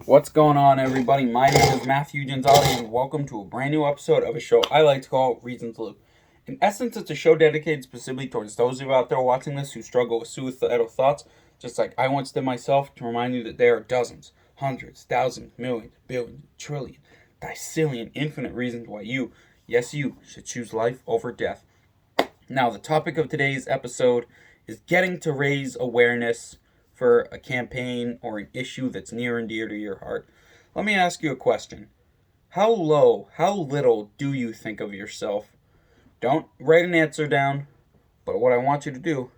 What's going on, everybody? My name is Matthew Genzali, and welcome to a brand new episode of a show I like to call Reasons to Live. In essence, it's a show dedicated specifically towards those of you out there watching this who struggle with suicidal thoughts, just like I once did myself, to remind you that there are dozens, hundreds, thousands, millions, billions, trillion, decillion, infinite reasons why you, yes you, should choose life over death. Now, the topic of today's episode is getting to raise awareness for a campaign or an issue that's near and dear to your heart. Let me ask you a question. How little do you think of yourself? Don't write an answer down, but what I want you to do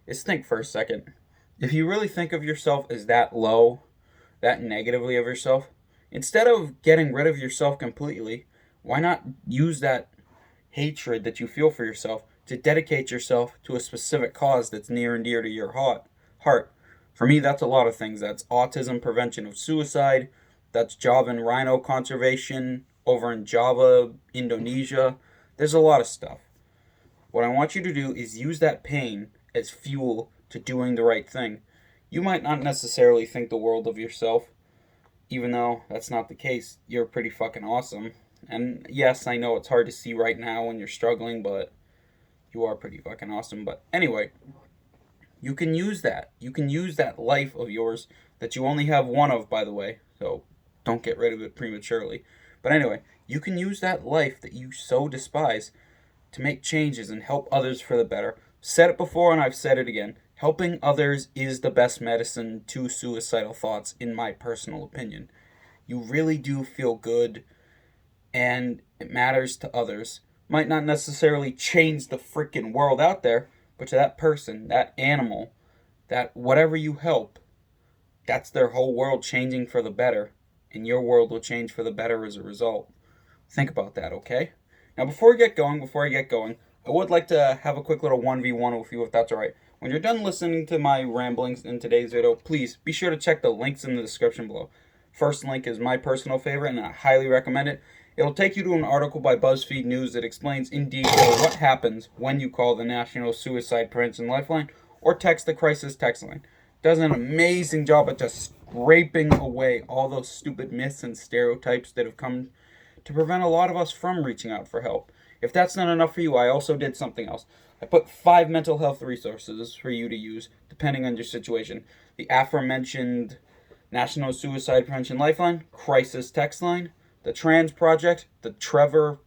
is think for a second. If you really think of yourself as that low, that negatively of yourself, instead of getting rid of yourself completely, why not use that hatred that you feel for yourself to dedicate yourself to a specific cause that's near and dear to your heart? For me, that's a lot of things. That's autism prevention of suicide. That's Javan rhino conservation over in Java, Indonesia. There's a lot of stuff. What I want you to do is use that pain as fuel to doing the right thing. You might not necessarily think the world of yourself, even though that's not the case. You're pretty fucking awesome. And yes, I know it's hard to see right now when you're struggling, but you are pretty fucking awesome. But anyway, you can use that. You can use that life of yours that you only have one of, by the way. So don't get rid of it prematurely. But anyway, you can use that life that you so despise to make changes and help others for the better. Said it before and I've said it again. Helping others is the best medicine to suicidal thoughts, in my personal opinion. You really do feel good, and it matters to others. Might not necessarily change the freaking world out there, but to that person, that animal, that whatever you help, that's their whole world changing for the better, and your world will change for the better as a result. Think about that, okay? Now, before I get going, I would like to have a quick little 1v1 with you, if that's alright. When you're done listening to my ramblings in today's video, please be sure to check the links in the description below. First link is my personal favorite, and I highly recommend it. It'll take you to an article by BuzzFeed News that explains in detail what happens when you call the National Suicide Prevention Lifeline or text the crisis text line. It does an amazing job at just scraping away all those stupid myths and stereotypes that have come to prevent a lot of us from reaching out for help. If that's not enough for you, I also did something else. I put 5 mental health resources for you to use, depending on your situation. The aforementioned National Suicide Prevention Lifeline, Crisis Text Line, the Trans Project, the Trevor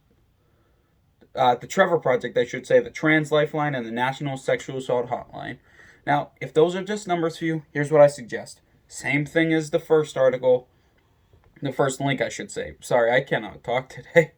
Project, I should say, the Trans Lifeline, and the National Sexual Assault Hotline. Now, if those are just numbers for you, here's what I suggest. Same thing as the first article, the first link, I should say. Sorry, I cannot talk today.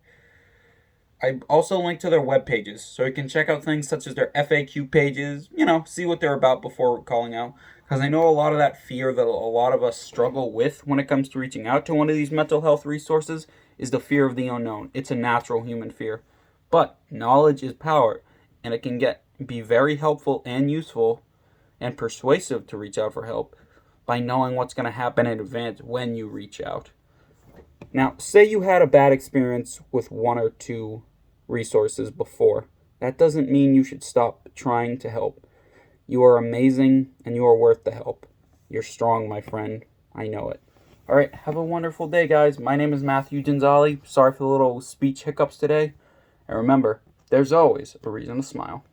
I also link to their web pages, so you can check out things such as their FAQ pages, see what they're about before calling out. Because I know a lot of that fear that a lot of us struggle with when it comes to reaching out to one of these mental health resources is the fear of the unknown. It's a natural human fear. But knowledge is power, and it can be very helpful and useful and persuasive to reach out for help by knowing what's going to happen in advance when you reach out. Now, say you had a bad experience with one or two resources before. That doesn't mean you should stop trying to help. You are amazing, and you are worth the help. You're strong, my friend. I know it. All right, have a wonderful day, guys. My name is Matthew Genzali. Sorry for the little speech hiccups today. And remember, there's always a reason to smile.